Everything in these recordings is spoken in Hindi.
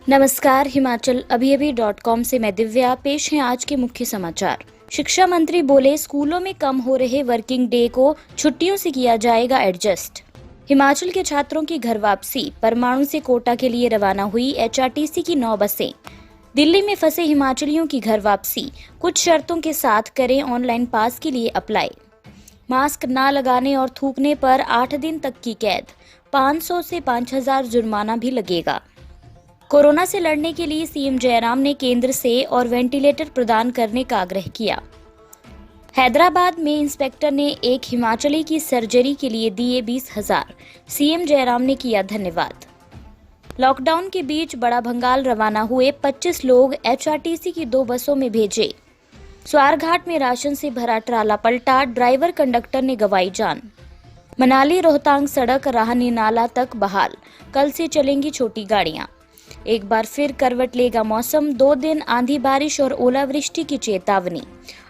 नमस्कार, himachalavibhi.com से मैं दिव्या। पेश हैं आज के मुख्य समाचार। शिक्षा मंत्री बोले, स्कूलों में कम हो रहे वर्किंग डे को छुट्टियों से किया जाएगा एडजस्ट। हिमाचल के छात्रों की घर वापसी। परमाणु से कोटा के लिए रवाना हुई एचआरटीसी की 9 बसें। दिल्ली में फंसे हिमाचलियों की घर वापसी। कुछ शर्तों के साथ करें ऑनलाइन पास के लिए अप्लाई। मास्क न लगाने और थूकने पर 8 दिन तक की कैद। 500 से 5000 जुर्माना भी लगेगा। कोरोना से लड़ने के लिए सीएम जयराम ने केंद्र से और वेंटिलेटर प्रदान करने का आग्रह किया। हैदराबाद में इंस्पेक्टर ने एक हिमाचली की सर्जरी के लिए दिए 20,000। सीएम जयराम ने किया धन्यवाद। लॉकडाउन के बीच बड़ा भंगाल रवाना हुए 25 लोग एचआरटीसी की 2 बसों में भेजे। स्वारघाट में राशन से भरा ट्राला पलटा, ड्राइवर कंडक्टर ने गंवाई जान। मनाली रोहतांग सड़क राहनी नाला तक बहाल। कल से चलेंगी छोटी गाड़ियां। एक बार फिर करवट लेगा मौसम। 2 दिन आंधी बारिश और ओलावृष्टि की चेतावनी।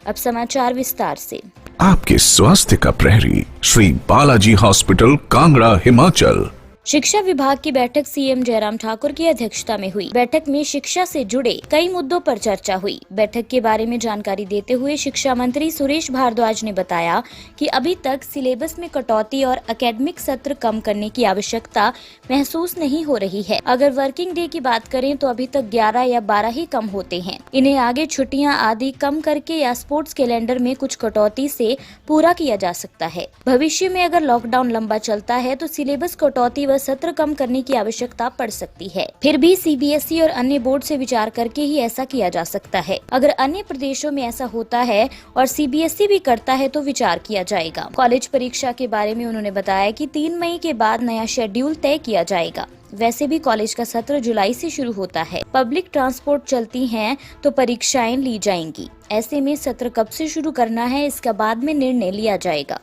अब समाचार विस्तार से। आपके स्वास्थ्य का प्रहरी श्री बालाजी हॉस्पिटल, कांगड़ा, हिमाचल। शिक्षा विभाग की बैठक सीएम जयराम ठाकुर की अध्यक्षता में हुई। बैठक में शिक्षा से जुड़े कई मुद्दों पर चर्चा हुई। बैठक के बारे में जानकारी देते हुए शिक्षा मंत्री सुरेश भारद्वाज ने बताया कि अभी तक सिलेबस में कटौती और एकेडमिक सत्र कम करने की आवश्यकता महसूस नहीं हो रही है। अगर वर्किंग डे की बात करें तो अभी तक 11 या 12 ही कम होते हैं। इन्हें आगे छुट्टियां आदि कम करके या स्पोर्ट्स कैलेंडर में कुछ कटौती से पूरा किया जा सकता है। भविष्य में अगर लॉकडाउन लंबा चलता है तो सिलेबस कटौती सत्र कम करने की आवश्यकता पड़ सकती है। फिर भी सीबीएसई और अन्य बोर्ड से विचार करके ही ऐसा किया जा सकता है। अगर अन्य प्रदेशों में ऐसा होता है और सीबीएसई भी करता है तो विचार किया जाएगा। कॉलेज परीक्षा के बारे में उन्होंने बताया कि 3 मई के बाद नया शेड्यूल तय किया जाएगा। वैसे भी कॉलेज का सत्र जुलाई से शुरू होता है। पब्लिक ट्रांसपोर्ट चलती हैं तो परीक्षाएं ली जाएंगी। ऐसे में सत्र कब से शुरू करना है, इसका बाद में निर्णय लिया जाएगा।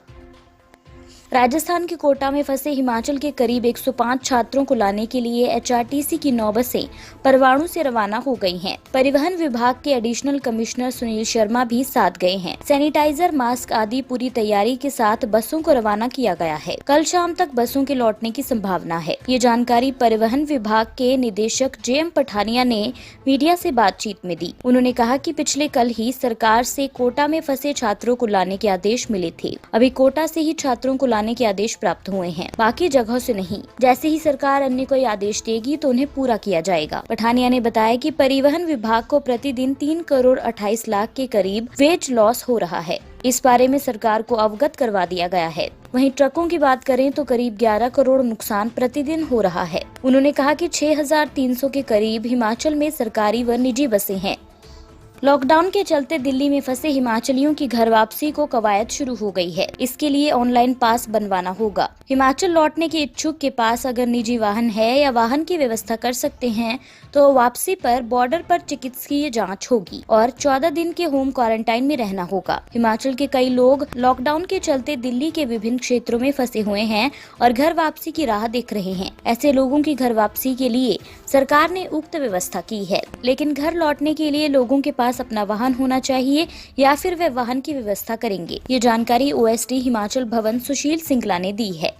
राजस्थान के कोटा में फंसे हिमाचल के करीब 105 छात्रों को लाने के लिए एचआरटीसी की 9 बसें परवाणु से रवाना हो गई हैं। परिवहन विभाग के एडिशनल कमिश्नर सुनील शर्मा भी साथ गए हैं। सैनिटाइजर, मास्क आदि पूरी तैयारी के साथ बसों को रवाना किया गया है। कल शाम तक बसों के लौटने की संभावना है। ये जानकारी परिवहन विभाग के निदेशक जेएम पठानिया ने मीडिया से बातचीत में दी। उन्होंने कहा कि पिछले कल ही सरकार से कोटा में फंसे छात्रों को लाने के आदेश मिले थे। अभी कोटा से ही छात्रों को लाने के आदेश प्राप्त हुए हैं, बाकी जगहों से नहीं। जैसे ही सरकार अन्य कोई आदेश देगी तो उन्हें पूरा किया जाएगा। पठानिया ने बताया कि परिवहन विभाग को प्रतिदिन 3 करोड़ 28 लाख के करीब वेज लॉस हो रहा है। इस बारे में सरकार को अवगत करवा दिया गया है। वहीं ट्रकों की बात करें तो करीब 11 करोड़ नुकसान प्रतिदिन हो रहा है। उन्होंने कहा कि 6300 के करीब हिमाचल में सरकारी व निजी बसें हैं। लॉकडाउन के चलते दिल्ली में फंसे हिमाचलियों की घर वापसी को कवायद शुरू हो गई है। इसके लिए ऑनलाइन पास बनवाना होगा। हिमाचल लौटने के इच्छुक के पास अगर निजी वाहन है या वाहन की व्यवस्था कर सकते हैं तो वापसी पर बॉर्डर पर चिकित्सकीय जांच होगी और 14 दिन के होम क्वारंटाइन में रहना होगा। हिमाचल के कई लोग लॉकडाउन के चलते दिल्ली के विभिन्न क्षेत्रों में फंसे हुए हैं और घर वापसी की राह देख रहे हैं। ऐसे लोगों की घर वापसी के लिए सरकार ने उक्त व्यवस्था की है, लेकिन घर लौटने के लिए लोगों के पास अपना वाहन होना चाहिए या फिर वे वाहन की व्यवस्था करेंगे। ये जानकारी ओएसडी हिमाचल भवन सुशील सिंगला ने दी है।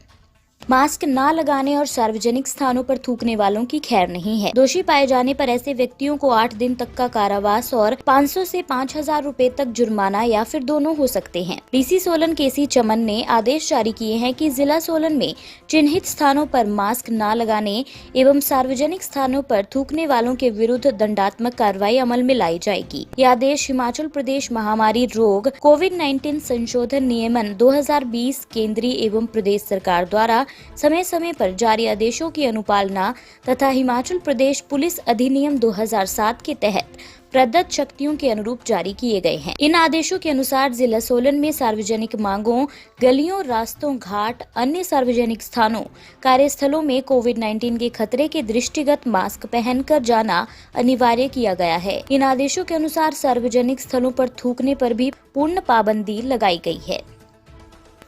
मास्क न लगाने और सार्वजनिक स्थानों पर थूकने वालों की खैर नहीं है। दोषी पाए जाने पर ऐसे व्यक्तियों को 8 दिन तक का कारावास और 500 से 5000 रुपए तक जुर्माना या फिर दोनों हो सकते हैं। डीसी सोलन केसी चमन ने आदेश जारी किए हैं कि जिला सोलन में चिन्हित स्थानों पर मास्क न लगाने एवं सार्वजनिक स्थानों पर थूकने वालों के विरुद्ध दंडात्मक कार्रवाई अमल में लाई जाएगी। ये आदेश हिमाचल प्रदेश महामारी रोग कोविड-19 संशोधन नियमन 2020 केंद्रीय एवं प्रदेश सरकार द्वारा समय समय पर जारी आदेशों की अनुपालना तथा हिमाचल प्रदेश पुलिस अधिनियम 2007 के तहत प्रदत्त शक्तियों के अनुरूप जारी किए गए हैं। इन आदेशों के अनुसार जिला सोलन में सार्वजनिक मार्गों, गलियों, रास्तों, घाट, अन्य सार्वजनिक स्थानों, कार्यस्थलों में कोविड-19 के खतरे के दृष्टिगत मास्क पहनकर जाना अनिवार्य किया गया है। इन आदेशों के अनुसार सार्वजनिक स्थलों पर थूकने पर भी पूर्ण पाबंदी लगाई गई है।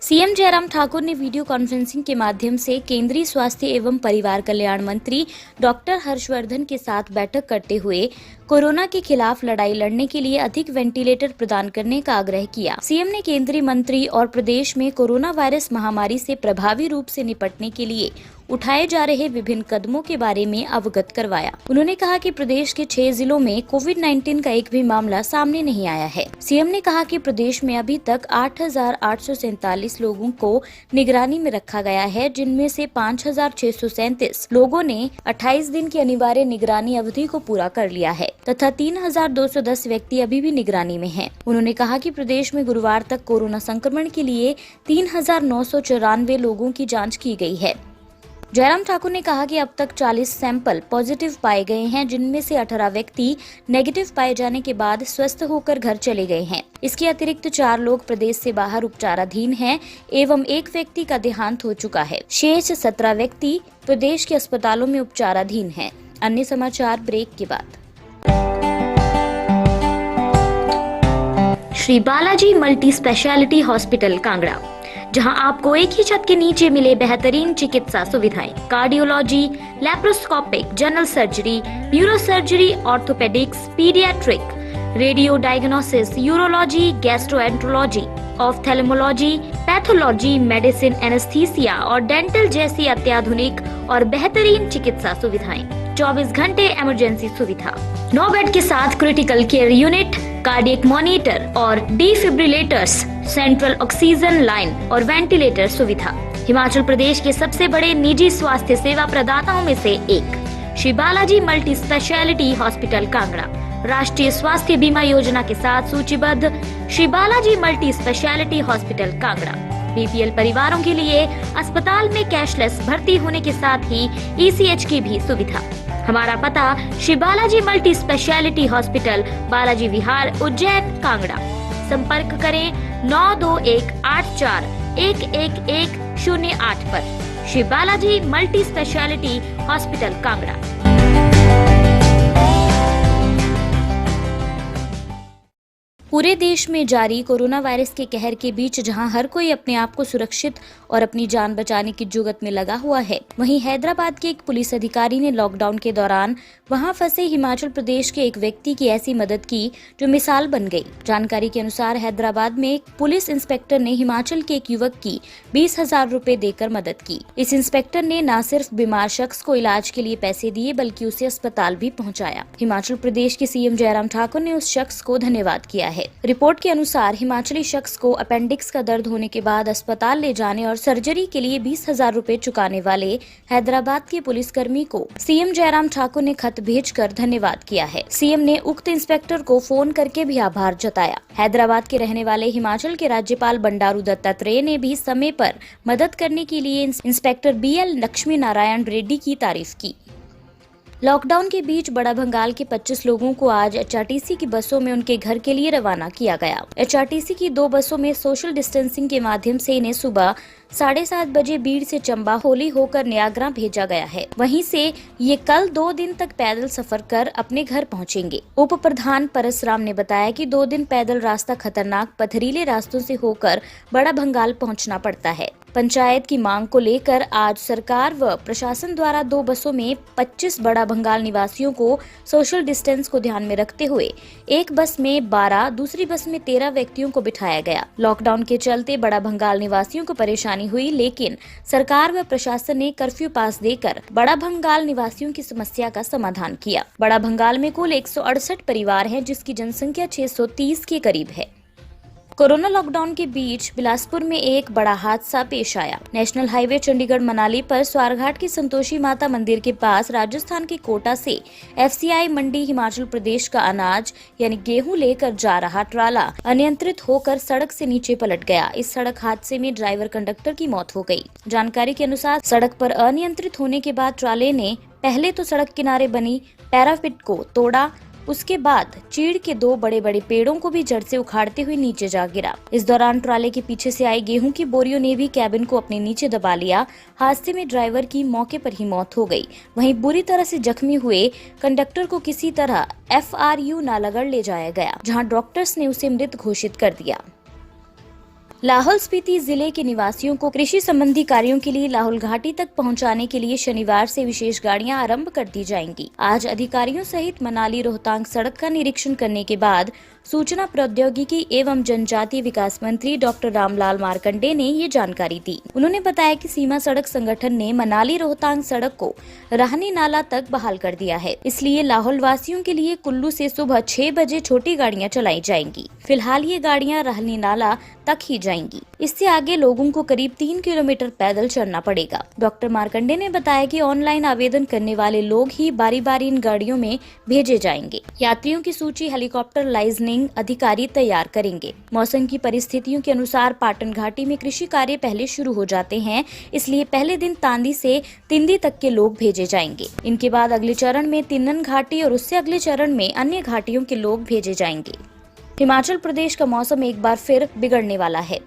सीएम जयराम ठाकुर ने वीडियो कॉन्फ्रेंसिंग के माध्यम से केंद्रीय स्वास्थ्य एवं परिवार कल्याण मंत्री डॉक्टर हर्षवर्धन के साथ बैठक करते हुए कोरोना के खिलाफ लड़ाई लड़ने के लिए अधिक वेंटिलेटर प्रदान करने का आग्रह किया। सीएम ने केंद्रीय मंत्री और प्रदेश में कोरोना वायरस महामारी से प्रभावी रूप से निपटने के लिए उठाए जा रहे विभिन्न कदमों के बारे में अवगत करवाया। उन्होंने कहा कि प्रदेश के 6 जिलों में कोविड-19 का एक भी मामला सामने नहीं आया है। सीएम ने कहा कि प्रदेश में अभी तक 8,847 लोगों को निगरानी में रखा गया है, जिनमें से 5,637 लोगों ने 28 दिन की अनिवार्य निगरानी अवधि को पूरा कर लिया है तथा 3,210 व्यक्ति अभी भी निगरानी में हैं। उन्होंने कहा कि प्रदेश में गुरुवार तक कोरोना संक्रमण के लिए 3,994 लोगों की जाँच की गई है। जयराम ठाकुर ने कहा कि अब तक 40 सैंपल पॉजिटिव पाए गए हैं, जिनमें से 18 व्यक्ति नेगेटिव पाए जाने के बाद स्वस्थ होकर घर चले गए हैं। इसके अतिरिक्त 4 लोग प्रदेश से बाहर उपचाराधीन हैं एवं 1 व्यक्ति का देहांत हो चुका है। शेष 17 व्यक्ति प्रदेश के अस्पतालों में उपचाराधीन हैं। अन्य समाचार ब्रेक के बाद। Shri Balaji multi speciality hospital Kangra, जहां आपको एक ही छत के नीचे मिले बेहतरीन चिकित्सा सुविधाएं, cardiology, laparoscopic, general surgery, neuro surgery, orthopaedics, paediatric, radio diagnosis, urology, gastroenterology, ophthalmology, pathology, medicine, anaesthesia और डेंटल जैसी अत्याधुनिक और बेहतरीन चिकित्सा सुविधाएं, 24 घंटे इमरजेंसी सुविधा, 9 बेड के साथ critical care unit, cardiac monitor और डिफिब्रिलेटर्स, सेंट्रल ऑक्सीजन लाइन और वेंटिलेटर सुविधा। हिमाचल प्रदेश के सबसे बड़े निजी स्वास्थ्य सेवा प्रदाताओं में से एक Shri Balaji multi speciality hospital Kangra राष्ट्रीय स्वास्थ्य बीमा योजना के साथ सूचीबद्ध Shri Balaji multi speciality hospital Kangra BPL परिवारों के लिए अस्पताल में कैशलेस भर्ती होने के साथ ही ईसीएच की भी सुविधा। हमारा पता Shri Balaji multi speciality hospital, Balaji Vihar, Ujjain, Kangra. संपर्क करें 9218411108 पर। Shri Balaji multi speciality hospital Kangra. पूरे देश में जारी कोरोना वायरस के कहर के बीच जहां हर कोई अपने आप को सुरक्षित और अपनी जान बचाने की जुगत में लगा हुआ है, वहीं हैदराबाद के एक पुलिस अधिकारी ने लॉकडाउन के दौरान वहां फंसे हिमाचल प्रदेश के एक व्यक्ति की ऐसी मदद की जो मिसाल बन गई। जानकारी के अनुसार हैदराबाद में एक पुलिस इंस्पेक्टर ने हिमाचल के एक युवक की 20,000 रुपए देकर मदद की। इस इंस्पेक्टर ने न सिर्फ बीमार शख्स को इलाज के लिए पैसे दिए बल्कि उसे अस्पताल भी पहुँचाया। हिमाचल प्रदेश के सीएम जयराम ठाकुर ने उस शख्स को धन्यवाद किया है। रिपोर्ट के अनुसार हिमाचली शख्स को अपेंडिक्स का दर्द होने के बाद अस्पताल ले जाने और सर्जरी के लिए 20,000 रुपए चुकाने वाले हैदराबाद के पुलिसकर्मी को सीएम जयराम ठाकुर ने खत भेजकर धन्यवाद किया है। सीएम ने उक्त इंस्पेक्टर को फोन करके भी आभार जताया। हैदराबाद के रहने वाले हिमाचल के राज्यपाल बंडारू दत्तात्रेय ने भी समय पर मदद करने के लिए इंस्पेक्टर BL लक्ष्मी नारायण रेड्डी की तारीफ की। लॉकडाउन के बीच बड़ा भंगाल के 25 लोगों को आज HRTC की बसों में उनके घर के लिए रवाना किया गया। HRTC की 2 बसों में सोशल डिस्टेंसिंग के माध्यम से इन्हें सुबह 7:30 बजे बीड़ से चंबा होली होकर न्यागरा भेजा गया है। वहीं से ये कल 2 दिन तक पैदल सफर कर अपने घर पहुंचेंगे। उप प्रधान परसराम ने बताया कि 2 दिन पैदल रास्ता खतरनाक पथरीले रास्तों से होकर बड़ा भंगाल पहुंचना पड़ता है। पंचायत की मांग को लेकर आज सरकार व प्रशासन द्वारा 2 बसों में 25 बड़ा भंगाल निवासियों को सोशल डिस्टेंस को ध्यान में रखते हुए एक बस में 12, दूसरी बस में 13 व्यक्तियों को बिठाया गया। लॉकडाउन के चलते बड़ा भंगाल निवासियों को परेशानी हुई, लेकिन सरकार व प्रशासन ने कर्फ्यू पास देकर बड़ा भंगाल निवासियों की समस्या का समाधान किया। बड़ा भंगाल में कुल 168 परिवार हैं, जिसकी जनसंख्या 630 के करीब है। कोरोना लॉकडाउन के बीच बिलासपुर में एक बड़ा हादसा पेश आया। नेशनल हाईवे चंडीगढ़ मनाली पर स्वारघाट की संतोषी माता मंदिर के पास राजस्थान के कोटा से FCI मंडी हिमाचल प्रदेश का अनाज यानी गेहूं लेकर जा रहा ट्राला अनियंत्रित होकर सड़क से नीचे पलट गया। इस सड़क हादसे में ड्राइवर कंडक्टर की मौत हो गई। जानकारी के अनुसार सड़क पर अनियंत्रित होने के बाद ट्राले ने पहले तो सड़क किनारे बनी पैराफिट को तोड़ा, उसके बाद चीड़ के 2 बड़े बड़े पेड़ों को भी जड़ से उखाड़ते हुए नीचे जा गिरा। इस दौरान ट्राले के पीछे से आई गेहूं की बोरियों ने भी कैबिन को अपने नीचे दबा लिया। हादसे में ड्राइवर की मौके पर ही मौत हो गई। वहीं बुरी तरह से जख्मी हुए कंडक्टर को किसी तरह FRU नालागढ़ ले जाया गया, जहां डॉक्टर्स ने उसे मृत घोषित कर दिया। लाहौल स्पीति जिले के निवासियों को कृषि संबंधी कार्यों के लिए लाहौल घाटी तक पहुंचाने के लिए शनिवार से विशेष गाड़ियां आरंभ कर दी जाएंगी। आज अधिकारियों सहित मनाली रोहतांग सड़क का निरीक्षण करने के बाद सूचना प्रौद्योगिकी एवं जनजातीय विकास मंत्री डॉक्टर रामलाल मार्कंडे ने ये जानकारी दी। उन्होंने बताया कि सीमा सड़क संगठन ने मनाली रोहतांग सड़क को राहनी नाला तक बहाल कर दिया है, इसलिए लाहौल वासियों के लिए कुल्लू से सुबह 6 बजे छोटी गाड़ियां चलाई जाएंगी। फिलहाल ये गाड़ियां राहनी नाला तक ही जाएंगी। इससे आगे लोगों को करीब 3 किलोमीटर पैदल चलना पड़ेगा। डॉक्टर मार्कंडे ने बताया कि ऑनलाइन आवेदन करने वाले लोग ही बारी बारी इन गाड़ियों में भेजे जाएंगे। यात्रियों की सूची हेलीकॉप्टर लाइजनिंग अधिकारी तैयार करेंगे। मौसम की परिस्थितियों के अनुसार पाटन घाटी में कृषि कार्य पहले शुरू हो जाते हैं, इसलिए पहले दिन तांदी से तिंदी तक के लोग भेजे जाएंगे। इनके बाद अगले चरण में तिन्नन घाटी और उससे अगले चरण में अन्य घाटियों के लोग भेजे जाएंगे। हिमाचल प्रदेश का मौसम एक बार फिर बिगड़ने वाला है।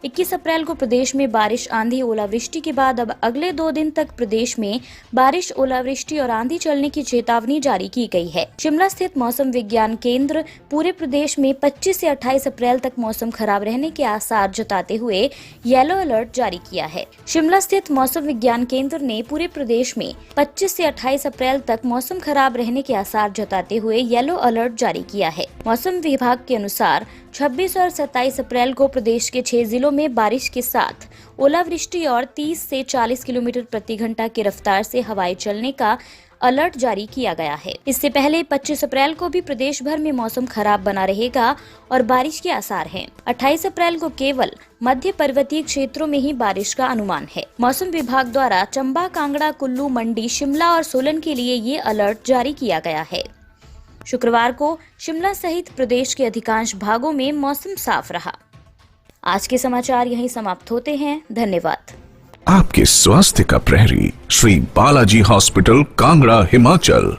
21 अप्रैल को प्रदेश में बारिश, आंधी, ओलावृष्टि के बाद अब अगले 2 दिन तक प्रदेश में बारिश, ओलावृष्टि और आंधी चलने की चेतावनी जारी की गई है। शिमला स्थित मौसम विज्ञान केंद्र पूरे प्रदेश में 25 से 28 अप्रैल तक मौसम खराब रहने के आसार जताते हुए येलो अलर्ट जारी किया है। शिमला स्थित मौसम विज्ञान केंद्र ने पूरे प्रदेश में 25 से 28 अप्रैल तक मौसम खराब रहने के आसार जताते हुए येलो अलर्ट जारी किया है। मौसम विभाग के अनुसार 26 और 27 अप्रैल को प्रदेश के 6 जिलों में बारिश के साथ ओलावृष्टि और 30 से 40 किलोमीटर प्रति घंटा की रफ्तार से हवाएं चलने का अलर्ट जारी किया गया है। इससे पहले 25 अप्रैल को भी प्रदेश भर में मौसम खराब बना रहेगा और बारिश के आसार हैं। 28 अप्रैल को केवल मध्य पर्वतीय क्षेत्रों में ही बारिश का अनुमान है। मौसम विभाग द्वारा चंबा, कांगड़ा, कुल्लू, मंडी, शिमला और सोलन के लिए ये अलर्ट जारी किया गया है। शुक्रवार को शिमला सहित प्रदेश के अधिकांश भागों में मौसम साफ रहा। आज के समाचार यहीं समाप्त होते हैं। धन्यवाद। आपके स्वास्थ्य का प्रहरी श्री बालाजी हॉस्पिटल, कांगड़ा, हिमाचल।